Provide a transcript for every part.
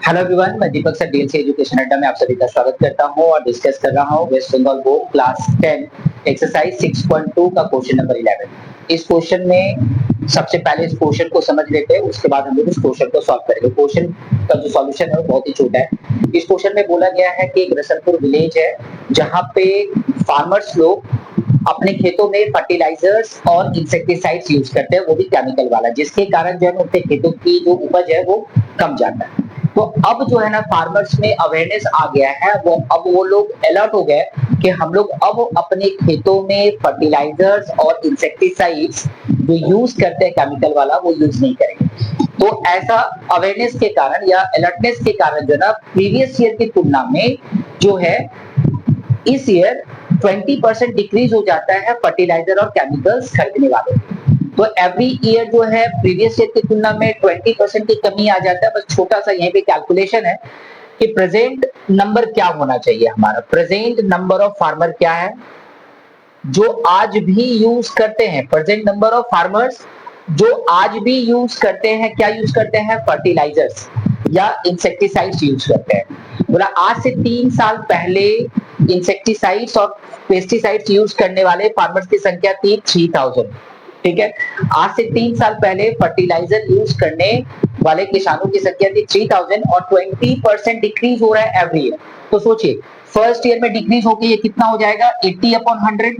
Hello everyone, मैं दीपक sir DLC education अड्डा में आप सभी का स्वागत करता हूं और डिस्कस कर रहा हूं West Bengal board class 10 exercise 6.2 का क्वेश्चन नंबर 11। इस क्वेश्चन में सबसे पहले इस क्वेश्चन को समझ लेते हैं, उसके बाद हम लोग इस क्वेश्चन को सॉल्व करेंगे। क्वेश्चन का जो सॉल्यूशन है वो बहुत ही छोटा है। इस क्वेश्चन में बोला गया है कि एक रसलपुर विलेज है जहां पे फार्मर्स लोग अपने खेतों में फर्टिलाइजर्स और इंसेक्टिसाइड्स यूज करते हैं, वो भी केमिकल वाला, जिसके कारण जो है उनके खेतों की जो उपज है वो कम जाता है। तो अब जो है ना फार्मर्स में अवेयरनेस आ गया है, वो लोग अलर्ट हो गए कि हम लोग अब अपने खेतों में फर्टिलाइजर्स और इंसेक्टिसाइड्स जो यूज करते हैं केमिकल वाला वो यूज नहीं करेंगे। तो ऐसा अवेयरनेस के कारण या अलर्टनेस के कारण जो है ना प्रीवियस ईयर की तुलना में जो है इस ईयर 20% डिक्रीज हो जाता है फर्टिलाइजर और केमिकल्स खरीदने वालों। तो एवरी ईयर जो है प्रीवियस ईयर की तुलना में 20% की कमी आ जाता है। बस छोटा सा यहीं पे कैलकुलेशन है कि प्रेजेंट नंबर क्या होना चाहिए। हमारा प्रेजेंट नंबर ऑफ फार्मर क्या है जो आज भी यूज करते हैं, प्रेजेंट नंबर ऑफ फार्मर्स जो आज भी यूज करते हैं, क्या यूज करते हैं, फर्टिलाइजर्स या इंसेक्टिसाइड्स यूज करते हैं। बोला आज से 3 साल पहले इंसेक्टिसाइड्स और पेस्टिसाइड्स यूज करने वाले फार्मर्स की संख्या थी 3000। ठीक है, आज से 3 साल पहले फर्टिलाइजर यूज करने वाले किसानों की संख्या थी 3000 और 20% डिक्रीज हो रहा है एवरी ईयर। तो सोचिए फर्स्ट ईयर में डिक्रीज होकर ये कितना हो जाएगा, 80/100।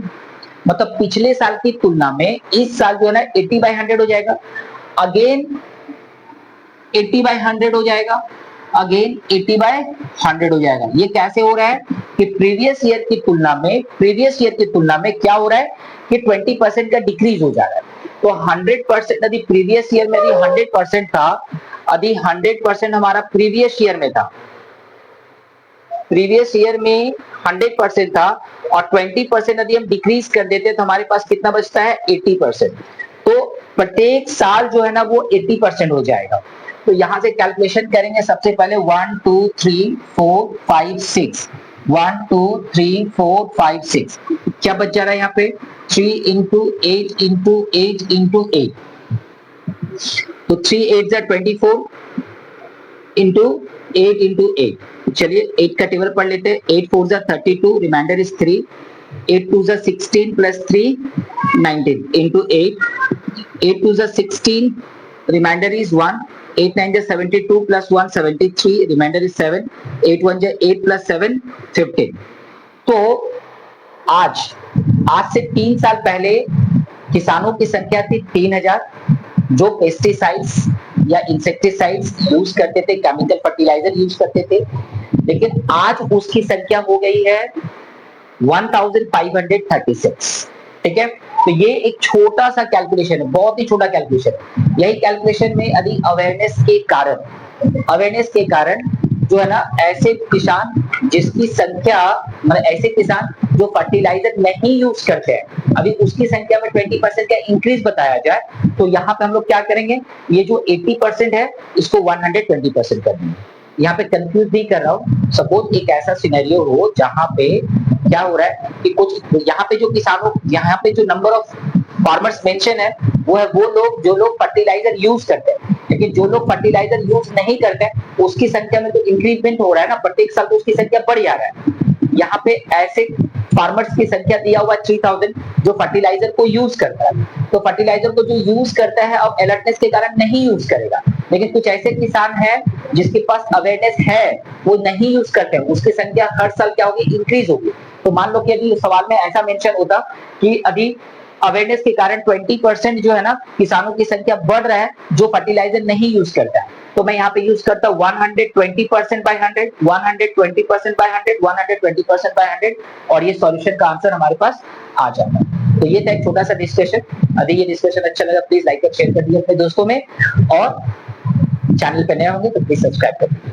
मतलब पिछले साल की तुलना में इस साल जो है ना 80/100 हो जाएगा, अगेन 80/100 हो जाएगा, अगेन 80/100 हो जाएगा। ये कैसे हो रहा है कि प्रीवियस ईयर की तुलना में क्या हो रहा है कि 20% का डिक्रीज हो जा रहा है। तो 100% यदि प्रीवियस ईयर में 100% था, यदि 100% हमारा प्रीवियस ईयर में था, प्रीवियस ईयर में 100% था और 20% यदि हम डिक्रीज कर देते तो हमारे पास कितना बचता है, 80%। तो प्रत्येक साल जो है ना वो 80% हो जाएगा। तो यहां से कैलकुलेशन करेंगे सबसे पहले 1 2 3 4 5 6 1 2 3 4 5 6 क्या बच जा रहा है यहाँ पे, 3 into 8 into 8 into 8। तो 3 8 जा 24 into 8 into 8। चलिए 8 का टेबल पढ़ लेते हैं। 8 4 जा 32, रिमाइंडर इज 3। 8 2 जा 16 plus 3 19 into 8। 8 2 जा 16, रिमाइंडर इज 1। 8 9 जा 72 plus 1 73, रिमाइंडर इज 7। 8 1 जा 8 plus 7 15। तो आज से 3 साल पहले किसानों की संख्या थी 3000 जो पेस्टिसाइड्स या इंसेक्टिसाइड्स यूज करते थे, केमिकल फर्टिलाइजर यूज करते थे। लेकिन आज उसकी संख्या हो गई है 1536। ठीक है, तो ये एक छोटा सा कैलकुलेशन है, बहुत ही छोटा कैलकुलेशन है। यही कैलकुलेशन में यदि अवेयरनेस के कारण जो है ना ऐसे किसान जिसकी संख्या, मतलब ऐसे किसान जो फर्टिलाइजर नहीं यूज करते हैं, अभी उसकी संख्या में 20% का इंक्रीज बताया जाए, तो यहाँ पे हम लोग क्या करेंगे, ये जो 80% है इसको 120% कर देंगे। यहाँ पे कंफ्यूज नहीं कर रहा हूँ। सपोज एक ऐसा सिनेरियो हो जहाँ पे क्या हो रहा है कि कुछ यहाँ पे जो किसानों, यहाँ पे जो नंबर ऑफ फार्मर्स मेंशन है वो है वो लोग जो लोग फर्टिलाइजर यूज करते हैं, लेकिन जो लोग फर्टिलाइजर यूज नहीं करते हैं उसकी संख्या में तो इंक्रीजमेंट हो रहा है ना, प्रत्येक साल तो उसकी संख्या बढ़ जा रहा है। यहाँ पे ऐसे फार्मर्स की संख्या दिया हुआ 3000 जो फर्टिलाइजर को यूज करता है। तो फर्टिलाइजर को जो यूज करता है अब अलर्टनेस के कारण नहीं यूज करेगा, लेकिन कुछ ऐसे किसान हैं जिसके पास अवेयरनेस है वो नहीं यूज करते हैं, उसकी संख्या हर साल क्या होगी, इंक्रीज होगी। तो मान लो कि यदि सवाल में ऐसा मेंशन होता कि यदि अवेयरनेस के कारण 20% जो है ना किसानों की संख्या बढ़ रहा है जो फर्टिलाइजर नहीं यूज करता है, तो मैं यहाँ पे यूज करता हूँ 120%/100, 120%/100, 120%/100 और ये सॉल्यूशन का आंसर हमारे पास आ जाता है। तो ये था एक छोटा सा डिस्कशन। यदि ये डिस्कशन अच्छा लगा प्लीज लाइक और शेयर कर दिए अपने दोस्तों में, और चैनल पे नए होंगे तो प्लीज सब्सक्राइब कर दीजिए।